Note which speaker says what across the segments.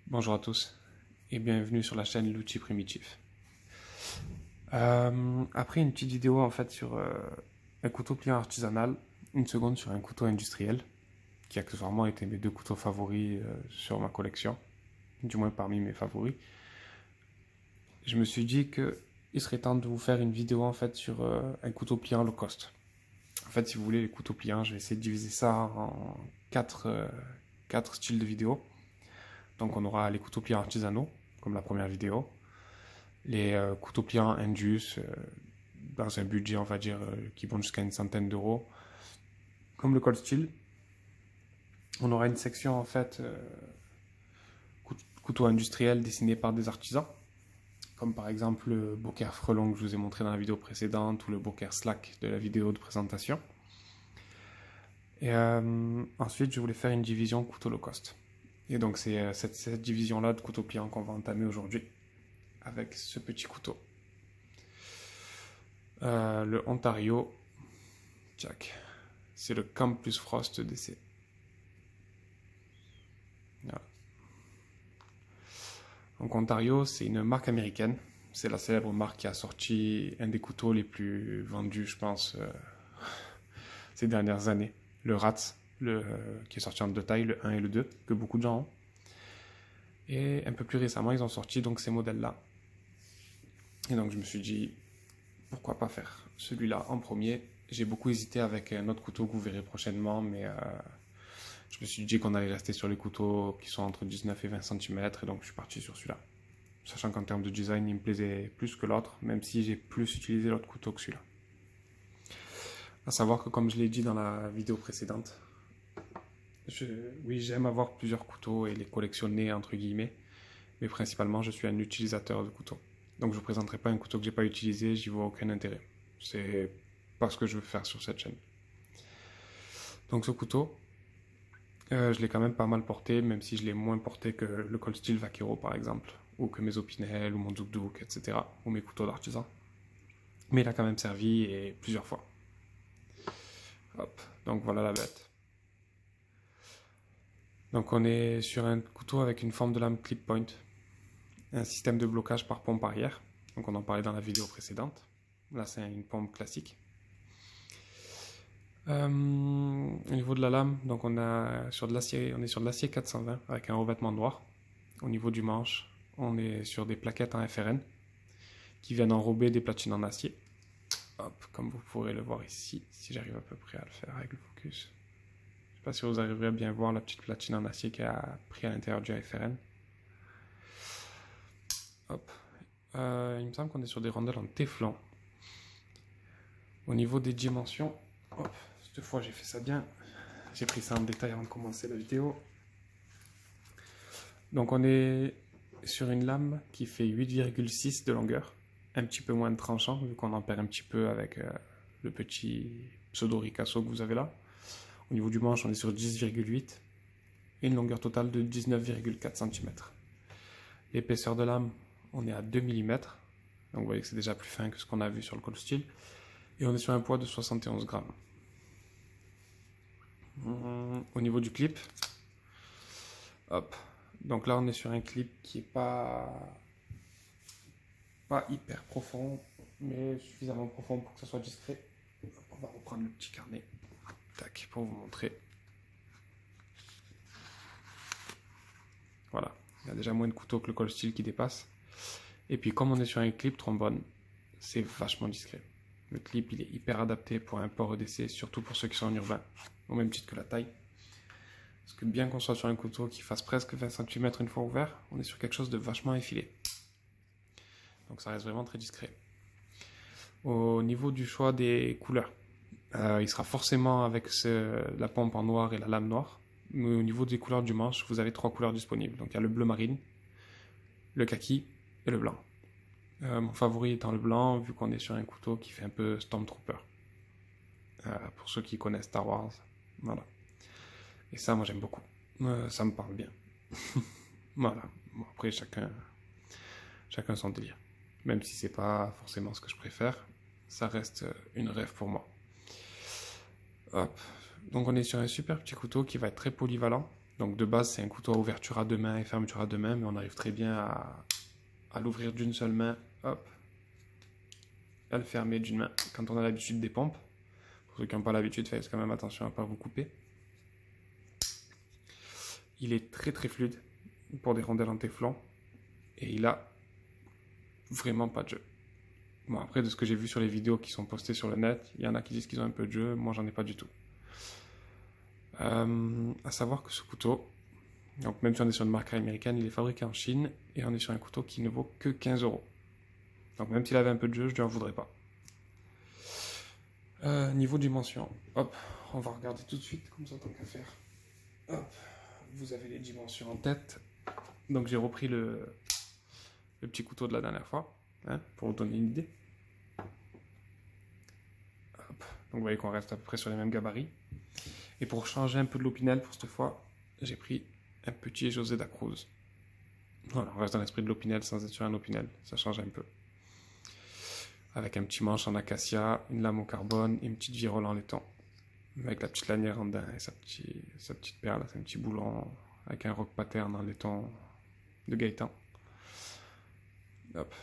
Speaker 1: Bonjour à tous et bienvenue sur la chaîne L'Outil Primitif. Après une petite vidéo en fait sur un couteau pliant artisanal, une seconde sur un couteau industriel, qui accessoirement été mes deux couteaux favoris sur ma collection, du moins parmi mes favoris, je me suis dit que il serait temps de vous faire une vidéo en fait sur un couteau pliant low cost. En fait, si vous voulez les couteaux pliants, je vais essayer de diviser ça en quatre styles de vidéos. Donc on aura les couteaux pliants artisanaux, comme la première vidéo, les couteaux pliants Indus, dans un budget on va dire qui vont jusqu'à une centaine d'euros, comme le Cold Steel. On aura une section en fait couteaux industriels dessinés par des artisans, comme par exemple le Boker Frelon que je vous ai montré dans la vidéo précédente ou le Boker Slack de la vidéo de présentation. Et ensuite je voulais faire une division couteau low cost. Et donc c'est cette division-là de couteaux pliants qu'on va entamer aujourd'hui avec ce petit couteau. Le Ontario, c'est le Campus Frost DC. Voilà. Donc Ontario, c'est une marque américaine. C'est la célèbre marque qui a sorti un des couteaux les plus vendus, je pense, ces dernières années. Le Rats, qui est sorti en deux tailles, le 1 et le 2, que beaucoup de gens ont. Et un peu plus récemment, ils ont sorti donc ces modèles-là. Et donc je me suis dit, pourquoi pas faire celui-là en premier. J'ai beaucoup hésité avec un autre couteau que vous verrez prochainement, mais je me suis dit qu'on allait rester sur les couteaux qui sont entre 19 et 20 cm, et donc je suis parti sur celui-là. Sachant qu'en termes de design, il me plaisait plus que l'autre, même si j'ai plus utilisé l'autre couteau que celui-là. À savoir que, comme je l'ai dit dans la vidéo précédente, oui, j'aime avoir plusieurs couteaux et les collectionner, entre guillemets, mais principalement, je suis un utilisateur de couteaux. Donc je ne vous présenterai pas un couteau que j'ai pas utilisé, j'y vois aucun intérêt. C'est pas ce que je veux faire sur cette chaîne. Donc ce couteau, je l'ai quand même pas mal porté, même si je l'ai moins porté que le Cold Steel Vaquero par exemple, ou que mes Opinel, ou mon Duk Duk, etc., ou mes couteaux d'artisan. Mais il a quand même servi, et plusieurs fois. Hop, donc voilà la bête. Donc on est sur un couteau avec une forme de lame clip point, un système de blocage par pompe arrière, donc on en parlait dans la vidéo précédente. Là c'est une pompe classique. Au niveau de la lame, donc on est sur de l'acier 420 avec un revêtement noir. Au niveau du manche, on est sur des plaquettes en FRN qui viennent enrober des platines en acier. Hop, comme vous pourrez le voir ici, si j'arrive à peu près à le faire avec le focus. Je ne sais pas si vous arriverez à bien voir la petite platine en acier qui a pris à l'intérieur du FRN. Hop. Il me semble qu'on est sur des rondelles en téflon. Au niveau des dimensions, hop, cette fois j'ai fait ça bien. J'ai pris ça en détail avant de commencer la vidéo. Donc on est sur une lame qui fait 8,6 de longueur. Un petit peu moins de tranchant, vu qu'on en perd un petit peu avec le petit pseudo Ricasso que vous avez là. Au niveau du manche, on est sur 10,8 et une longueur totale de 19,4 cm. L'épaisseur de lame, on est à 2 mm. Donc vous voyez que c'est déjà plus fin que ce qu'on a vu sur le Cold Steel. Et on est sur un poids de 71 grammes. Au niveau du clip, hop. Donc là, on est sur un clip qui est pas hyper profond, mais suffisamment profond pour que ça soit discret. On va reprendre le petit carnet, tac, pour vous montrer. Voilà, il y a déjà moins de couteaux que le Cold Steel qui dépasse. Et puis comme on est sur un clip trombone, c'est vachement discret. Le clip, il est hyper adapté pour un port EDC, surtout pour ceux qui sont en urbain, au même titre que la taille. Parce que bien qu'on soit sur un couteau qui fasse presque 20 cm une fois ouvert, on est sur quelque chose de vachement effilé. Donc ça reste vraiment très discret. Au niveau du choix des couleurs, il sera forcément avec la pompe en noir et la lame noire. Mais au niveau des couleurs du manche, vous avez 3 couleurs disponibles. Donc il y a le bleu marine, le kaki et le blanc. Mon favori étant le blanc, vu qu'on est sur un couteau qui fait un peu Stormtrooper. Pour ceux qui connaissent Star Wars, voilà. Et ça, moi j'aime beaucoup. Ça me parle bien. Voilà. Bon, après, chacun son délire. Même si c'est pas forcément ce que je préfère, ça reste une rêve pour moi. Hop. Donc on est sur un super petit couteau qui va être très polyvalent. Donc de base, c'est un couteau à ouverture à deux mains et fermeture à deux mains, mais on arrive très bien à l'ouvrir d'une seule main, hop, à le fermer d'une main quand on a l'habitude des pompes. Pour ceux qui n'ont pas l'habitude, faites quand même attention à ne pas vous couper. Il est très très fluide pour des rondelles en téflon et il a vraiment pas de jeu. Bon, après, de ce que j'ai vu sur les vidéos qui sont postées sur le net, il y en a qui disent qu'ils ont un peu de jeu, moi j'en ai pas du tout. À savoir que ce couteau, donc même si on est sur une marque américaine, il est fabriqué en Chine et on est sur un couteau qui ne vaut que 15 euros. Donc même s'il avait un peu de jeu, je ne lui en voudrais pas. Niveau dimension, hop, on va regarder tout de suite, comme ça tant qu'à faire. Hop, vous avez les dimensions en tête. Donc j'ai repris le petit couteau de la dernière fois, hein, pour vous donner une idée. Hop. Donc vous voyez qu'on reste à peu près sur les mêmes gabarits. Et pour changer un peu de l'Opinel pour cette fois, j'ai pris un petit José Cruz. Voilà, on reste dans l'esprit de l'Opinel sans être sur un Opinel, ça change un peu. Avec un petit manche en acacia, une lame au carbone et une petite virole en laiton. Avec la petite lanière en daim et sa petite perle, c'est un petit boulon avec un rock pattern en laiton de Gaëtan.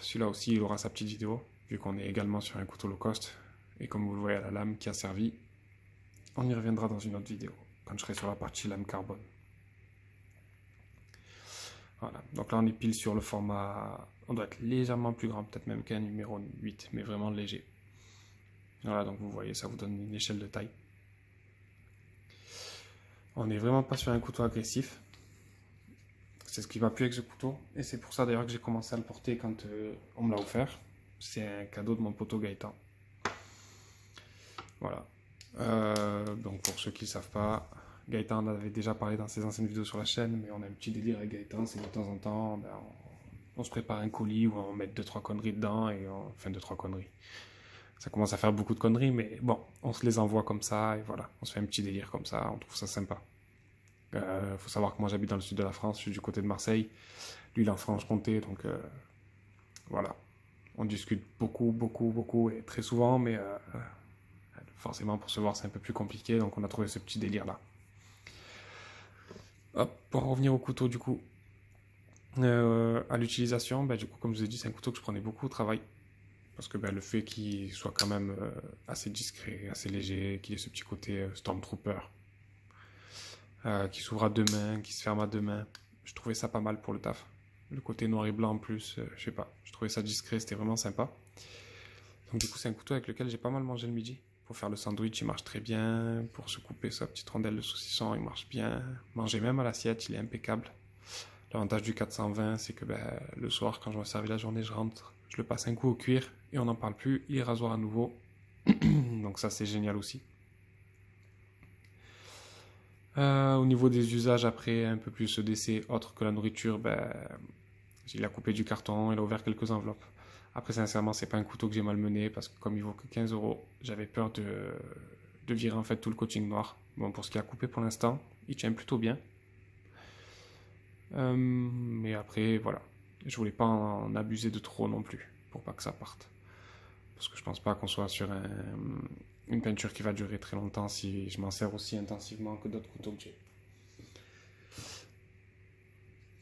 Speaker 1: Celui-là aussi, il aura sa petite vidéo, vu qu'on est également sur un couteau low cost. Et comme vous le voyez à la lame qui a servi, on y reviendra dans une autre vidéo, quand je serai sur la partie lame carbone. Voilà, donc là on est pile sur le format, on doit être légèrement plus grand, peut-être même qu'un numéro 8, mais vraiment léger. Voilà, donc vous voyez, ça vous donne une échelle de taille. On n'est vraiment pas sur un couteau agressif. C'est ce qui va plus avec ce couteau, et c'est pour ça d'ailleurs que j'ai commencé à le porter quand on me l'a offert. C'est un cadeau de mon poteau Gaëtan. Voilà. Donc pour ceux qui ne savent pas, Gaëtan en avait déjà parlé dans ses anciennes vidéos sur la chaîne, mais on a un petit délire avec Gaëtan, c'est de temps en temps, on se prépare un colis où on met 2-3 conneries dedans, enfin 2-3 conneries. Ça commence à faire beaucoup de conneries, mais bon, on se les envoie comme ça, et voilà, on se fait un petit délire comme ça, on trouve ça sympa. Faut savoir que moi j'habite dans le sud de la France, je suis du côté de Marseille, lui il est en Franche-Comté, donc voilà. On discute beaucoup et très souvent, mais forcément pour se voir c'est un peu plus compliqué, donc on a trouvé ce petit délire là. Hop, pour en revenir au couteau du coup, à l'utilisation, du coup comme je vous ai dit c'est un couteau que je prenais beaucoup au travail, parce que le fait qu'il soit quand même assez discret, assez léger, qu'il ait ce petit côté Stormtrooper, qui s'ouvre à deux mains, qui se ferme à deux mains, je trouvais ça pas mal pour le taf. Le côté noir et blanc en plus, je sais pas, je trouvais ça discret, c'était vraiment sympa. Donc du coup c'est un couteau avec lequel j'ai pas mal mangé le midi. Pour faire le sandwich, il marche très bien. Pour se couper sa petite rondelle de saucisson, il marche bien. Manger même à l'assiette, il est impeccable. L'avantage du 420, c'est que le soir, quand je me servi la journée, je rentre, je le passe un coup au cuir et on n'en parle plus. Il est rasoir à nouveau. Donc ça, c'est génial aussi. Au niveau des usages, après, un peu plus EDC, autre que la nourriture, il a coupé du carton, il a ouvert quelques enveloppes. Après, sincèrement, c'est pas un couteau que j'ai malmené parce que comme il vaut que 15 euros, j'avais peur de virer en fait tout le coating noir. Bon, pour ce qui a coupé pour l'instant, il tient plutôt bien. Mais après, voilà. Je voulais pas en abuser de trop non plus, pour pas que ça parte. Parce que je pense pas qu'on soit sur une peinture qui va durer très longtemps si je m'en sers aussi intensivement que d'autres couteaux que j'ai.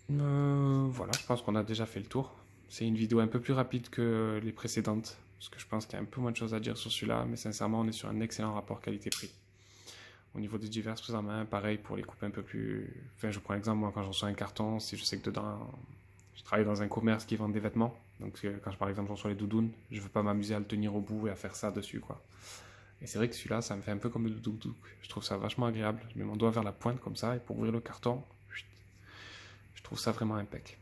Speaker 1: Voilà, je pense qu'on a déjà fait le tour. C'est une vidéo un peu plus rapide que les précédentes, parce que je pense qu'il y a un peu moins de choses à dire sur celui-là, mais sincèrement, on est sur un excellent rapport qualité-prix. Au niveau des diverses prises en main, pareil pour les coupes un peu plus... Enfin, je prends l'exemple, moi, quand je reçois un carton, si je sais que dedans... Je travaille dans un commerce qui vend des vêtements, donc quand par exemple je reçois les doudounes, je veux pas m'amuser à le tenir au bout et à faire ça dessus, quoi. Et c'est vrai que celui-là, ça me fait un peu comme le doudouk. Je trouve ça vachement agréable. Je mets mon doigt vers la pointe comme ça, et pour ouvrir le carton, je trouve ça vraiment impec.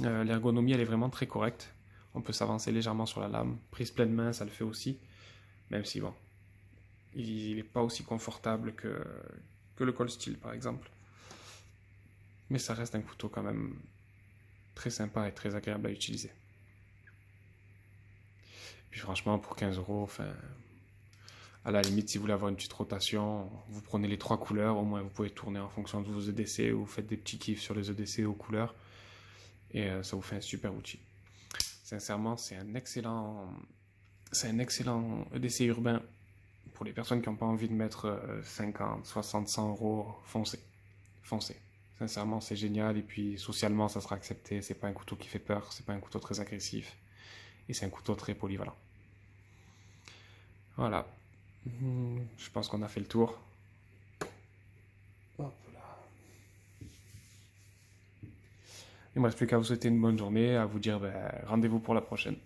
Speaker 1: L'ergonomie, elle est vraiment très correcte. On peut s'avancer légèrement sur la lame. Prise pleine main, ça le fait aussi. Même si, bon, il n'est pas aussi confortable que le Cold Steel, par exemple. Mais ça reste un couteau quand même très sympa et très agréable à utiliser. Puis franchement, pour 15 euros, enfin, à la limite, si vous voulez avoir une petite rotation, vous prenez les 3 couleurs. Au moins, vous pouvez tourner en fonction de vos EDC ou vous faites des petits kiffs sur les EDC aux couleurs. Et ça vous fait un super outil. Sincèrement, c'est un excellent EDC urbain pour les personnes qui n'ont pas envie de mettre 50, 60, 100 euros foncés. foncez. Sincèrement, c'est génial. Et puis, socialement, ça sera accepté. C'est pas un couteau qui fait peur. C'est pas un couteau très agressif. Et c'est un couteau très polyvalent. Voilà. Je pense qu'on a fait le tour. Hop là. Il ne me reste plus qu'à vous souhaiter une bonne journée, à vous dire rendez-vous pour la prochaine.